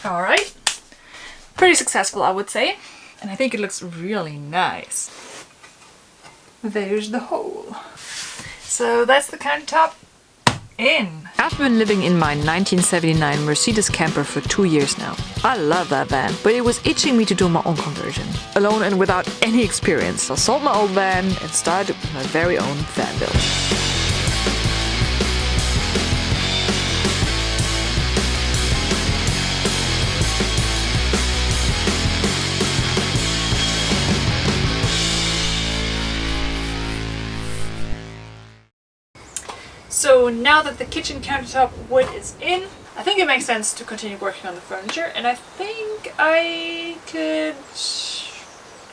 Alright, pretty successful I would say, and I think it looks really nice. There's the hole. So that's the countertop in. I've been living in my 1979 Mercedes camper for 2 years now. I love that van, but it was itching me to do my own conversion. Alone and without any experience, I sold my old van and started with my very own van build. So now that the kitchen countertop wood is in, I think it makes sense to continue working on the furniture, and I think I could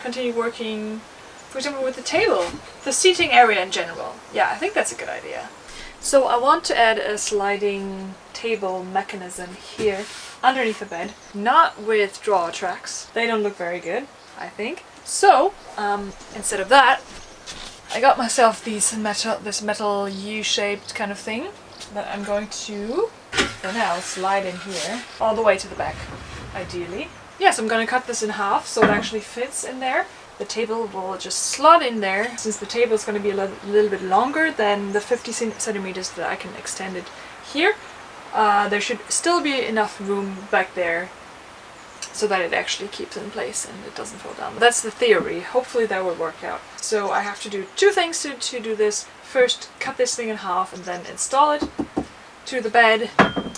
continue working, for example, with the table, the seating area in general. Yeah, I think that's a good idea. So I want to add a sliding table mechanism here underneath the bed, not with drawer tracks. They don't look very good, I think. So instead of that, I got myself this metal U-shaped kind of thing that I'm going to, for now, slide in here all the way to the back, ideally. Yes, I'm going to cut this in half so it actually fits in there. The table will just slot in there. Since the table is going to be a little bit longer than the 50 centimeters that I can extend it here, there should still be enough room back there so that it actually keeps in place and it doesn't fall down. But that's the theory. Hopefully that will work out. So I have to do two things to do this. First, cut this thing in half and then install it to the bed.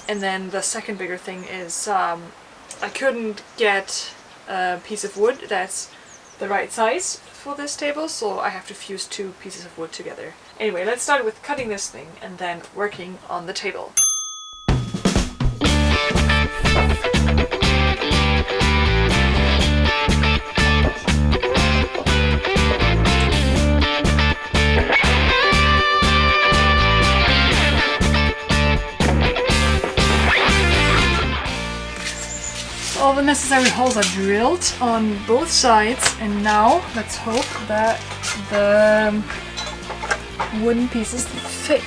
And then the second bigger thing is I couldn't get a piece of wood that's the right size for this table, so I have to fuse two pieces of wood together. Anyway, let's start with cutting this thing and then working on the table. All the necessary holes are drilled on both sides, and now let's hope that the wooden pieces fit.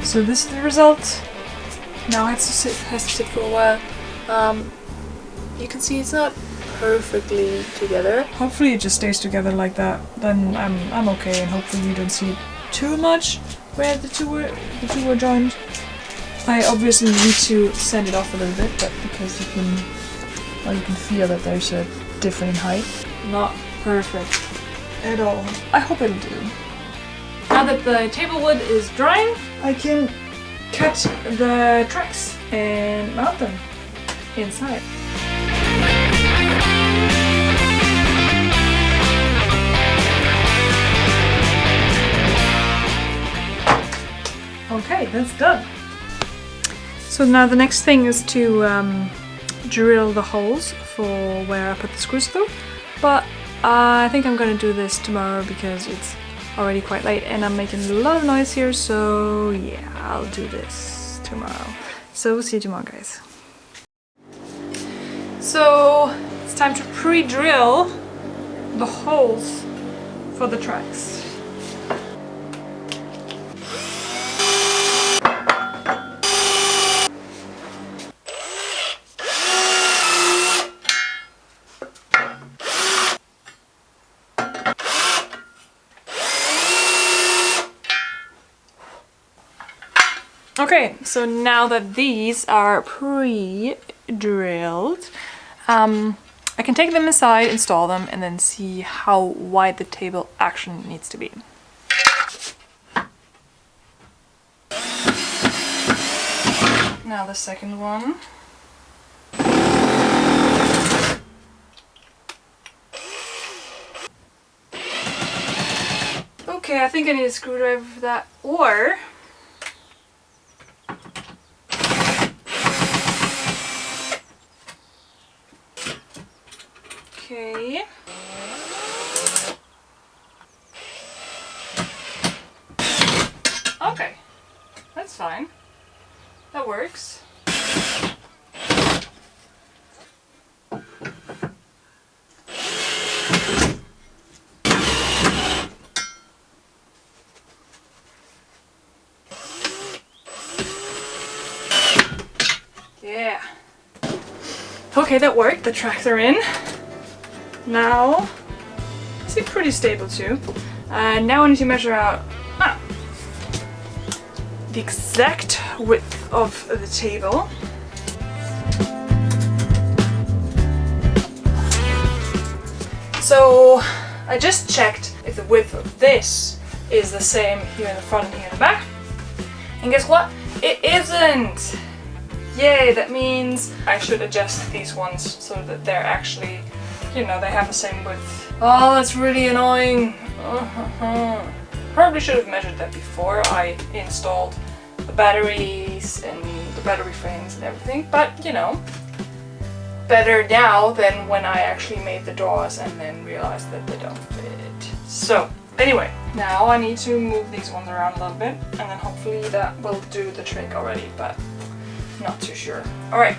So this is the result. Now it has to sit for a while. You can see it's not perfectly together. Hopefully it just stays together like that. Then I'm okay, and hopefully you don't see too much where the two were joined. I obviously need to sand it off a little bit, but because you can feel that there's a different in height. Not perfect at all. I hope it'll do. Now that the table wood is drying, I can cut the tracks and mount them inside. Okay, that's done. So now the next thing is to drill the holes for where I put the screws through, but I think I'm gonna do this tomorrow because it's already quite late and I'm making a lot of noise here, so yeah, I'll do this tomorrow. So we'll see you tomorrow, guys. So it's time to pre-drill the holes for the tracks. Okay, so now that these are pre-drilled, I can take them inside, install them, and then see how wide the table actually needs to be. Now the second one. Okay, I think I need a screwdriver for that, or okay. Okay, that's fine. That works. Yeah. Okay, that worked. The tracks are in. Now, it seems pretty stable too. Now I need to measure out the exact width of the table. So I just checked if the width of this is the same here in the front and here in the back. And guess what? It isn't! Yay, that means I should adjust these ones so that they're actually, you know, they have the same width. Oh, that's really annoying. Probably should have measured that before I installed the batteries and the battery frames and everything, but you know, better now than when I actually made the drawers and then realized that they don't fit. So anyway, now I need to move these ones around a little bit and then hopefully that will do the trick already, but not too sure. Alright.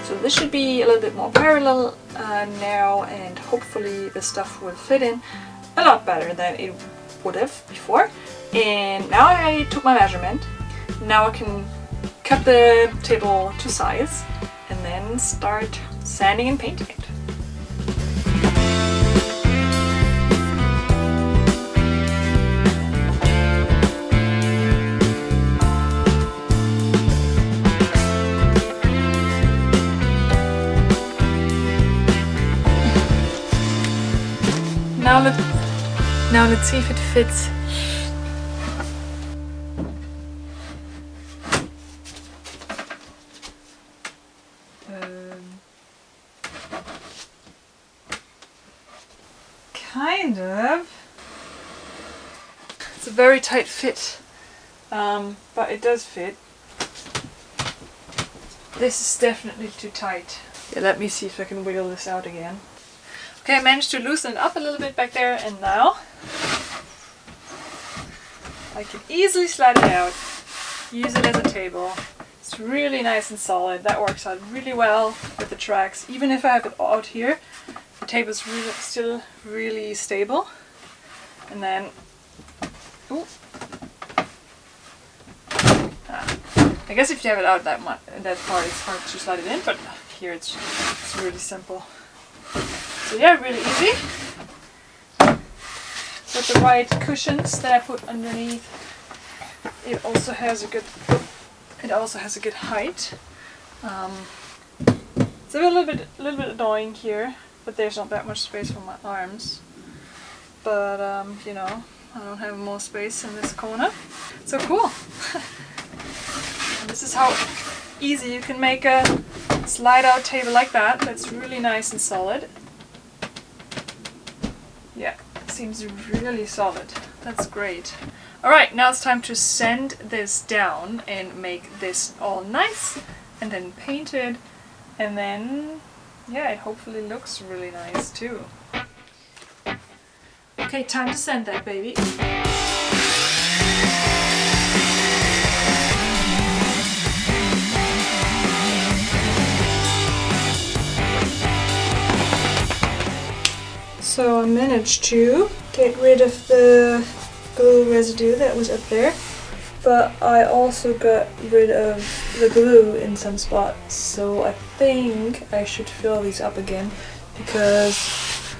So this should be a little bit more parallel now, and hopefully the stuff will fit in a lot better than it would have before. And now I took my measurement. Now I can cut the table to size and then start sanding and painting it. Now let's see if it fits. Kind of. It's a very tight fit, but it does fit. This is definitely too tight. Yeah, let me see if I can wiggle this out again. Okay, I managed to loosen it up a little bit back there, and now I can easily slide it out, use it as a table. It's really nice and solid. That works out really well with the tracks. Even if I have it out here, the table's really, still really stable. And then, I guess if you have it out that far, it's hard to slide it in, but here it's really simple. So yeah, really easy. With the right cushions that I put underneath, it also has a good height. It's a little bit annoying here, but there's not that much space for my arms. But you know, I don't have more space in this corner. So cool. And this is how easy you can make a slide-out table like that. That's really nice and solid. Yeah, seems really solid. That's great. Alright, now it's time to sand this down and make this all nice and then paint it, and then yeah, it hopefully looks really nice too. Okay, time to sand that baby. So I managed to get rid of the glue residue that was up there, but I also got rid of the glue in some spots, so I think I should fill these up again, because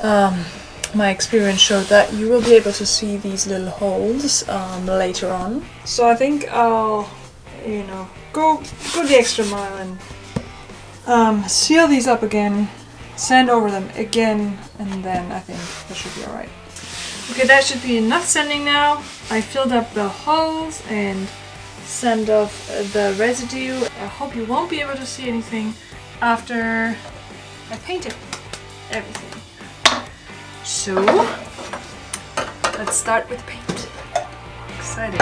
my experience showed that you will be able to see these little holes later on. So I think I'll, you know, go the extra mile and seal these up again, sand over them again, and then I think that should be alright. Okay, that should be enough sanding now. I filled up the holes and sand off the residue. I hope you won't be able to see anything after I painted everything. So, let's start with paint. Exciting.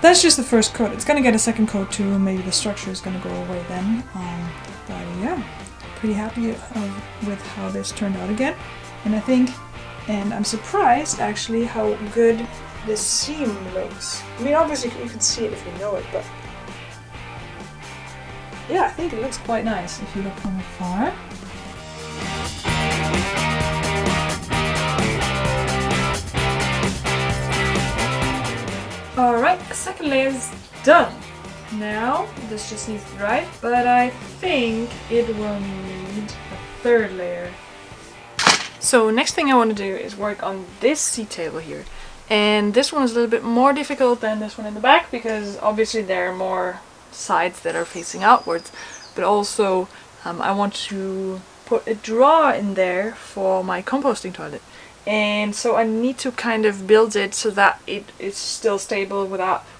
That's just the first coat. It's gonna get a second coat too. Maybe the structure is gonna go away then. But yeah, pretty happy with how this turned out again. And I think, and I'm surprised actually how good this seam looks. I mean, obviously you can see it if you know it, but yeah, I think it looks quite nice if you look from afar. Alright, second layer is done. Now, this just needs to dry, but I think it will need a third layer. So next thing I want to do is work on this seat table here. And this one is a little bit more difficult than this one in the back because obviously there are more sides that are facing outwards. But also I want to put a drawer in there for my composting toilet. And so I need to kind of build it so that it is still stable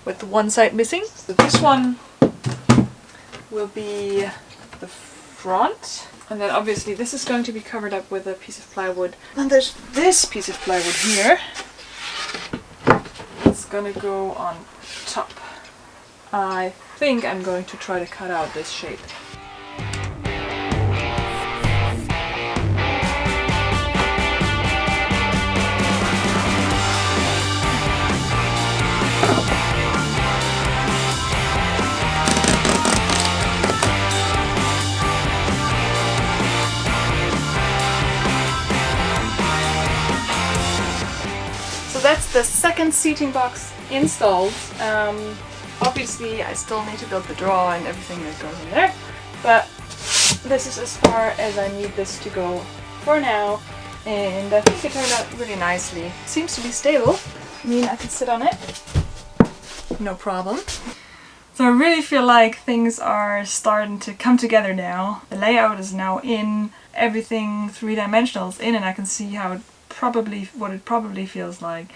with one side missing. So this one will be the front. And then obviously this is going to be covered up with a piece of plywood. And there's this piece of plywood here. It's gonna go on top. I think I'm going to try to cut out this shape. That's the second seating box installed. Obviously I still need to build the drawer and everything that goes in there, but this is as far as I need this to go for now, and I think it turned out really nicely. It seems to be stable. I mean, I can sit on it, no problem. So I really feel like things are starting to come together now. The layout is now in, everything three-dimensional is in, and I can see how it what it probably feels like.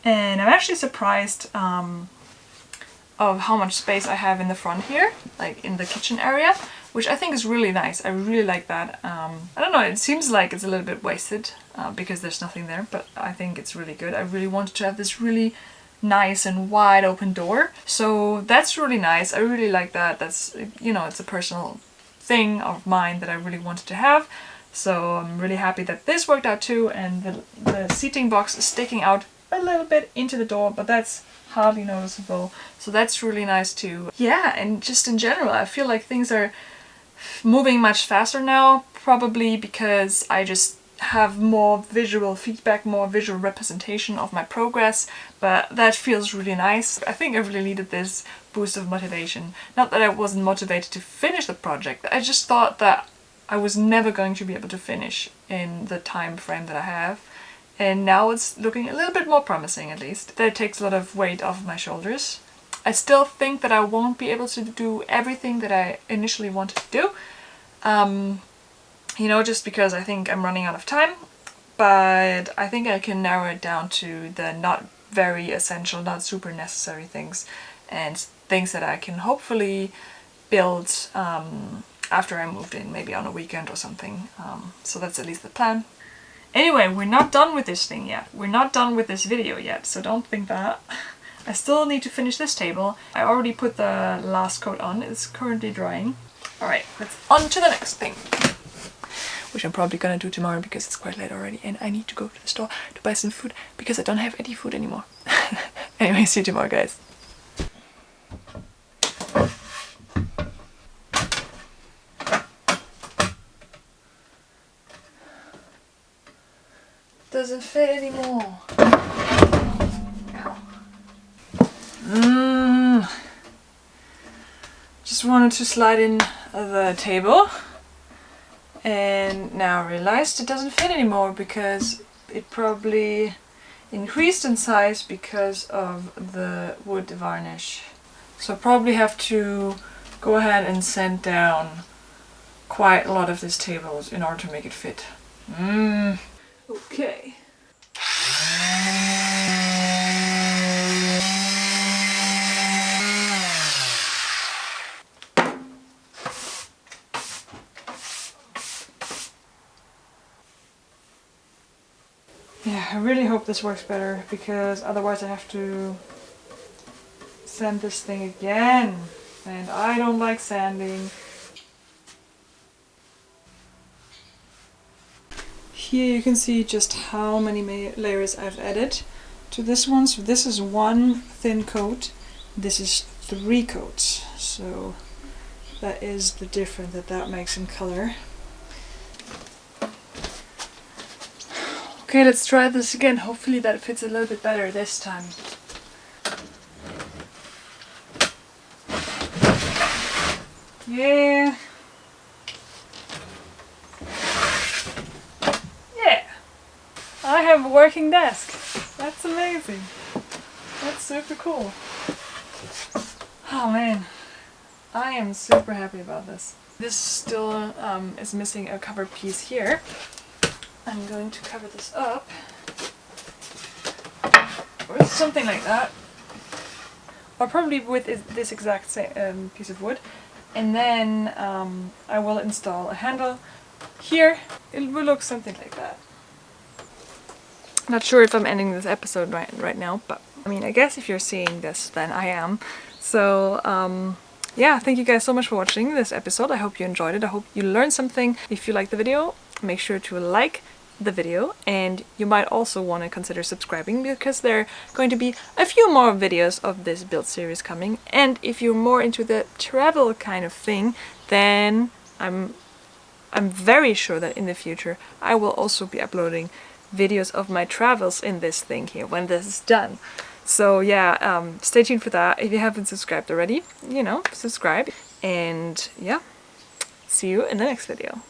And I'm actually surprised of how much space I have in the front here, like in the kitchen area, which I think is really nice. I really like that. I don't know, it seems like it's a little bit wasted because there's nothing there, but I think it's really good. I really wanted to have this really nice and wide open door, so that's really nice. I really like that. That's, you know, it's a personal thing of mine that I really wanted to have. So I'm really happy that this worked out too, and the seating box is sticking out a little bit into the door, but that's hardly noticeable. So that's really nice too. Yeah, and just in general, I feel like things are moving much faster now, probably because I just have more visual feedback, more visual representation of my progress, but that feels really nice. I think I really needed this boost of motivation. Not that I wasn't motivated to finish the project, I just thought that I was never going to be able to finish in the time frame that I have, and now it's looking a little bit more promising, at least. That takes a lot of weight off of my shoulders. I still think that I won't be able to do everything that I initially wanted to do, you know, just because I think I'm running out of time, but I think I can narrow it down to the not very essential, not super necessary things, and things that I can hopefully build after I moved in, maybe on a weekend or something. So that's at least the plan. Anyway, we're not done with this thing yet. We're not done with this video yet, so don't think that. I still need to finish this table. I already put the last coat on. It's currently drying. Alright, let's on to the next thing, which I'm probably gonna do tomorrow because it's quite late already and I need to go to the store to buy some food because I don't have any food anymore. Anyway, see you tomorrow, guys. Doesn't fit anymore. Just wanted to slide in the table and now realized it doesn't fit anymore because it probably increased in size because of the wood varnish. So I probably have to go ahead and sand down quite a lot of these tables in order to make it fit. Okay. Yeah, I really hope this works better because otherwise I have to sand this thing again, and I don't like sanding. Here you can see just how many layers I've added to this one. So this is one thin coat, this is 3 coats. So that is the difference that makes in color. Okay, let's try this again. Hopefully that fits a little bit better this time. Yeah. Yeah. I have a working desk. That's amazing. That's super cool. Oh man. I am super happy about this. This still is missing a cover piece here. I'm going to cover this up with something like that, or probably with this exact same piece of wood, and then I will install a handle here. It will look something like that. Not sure if I'm ending this episode right now, but I mean, I guess if you're seeing this, then I am. So yeah, thank you guys so much for watching this episode. I hope you enjoyed it. I hope you learned something. If you liked the video, make sure to like the video, and you might also want to consider subscribing, because there are going to be a few more videos of this build series coming. And if you're more into the travel kind of thing, then I'm very sure that in the future I will also be uploading videos of my travels in this thing here when this is done. So yeah, stay tuned for that. If you haven't subscribed already, you know, subscribe. And yeah, see you in the next video.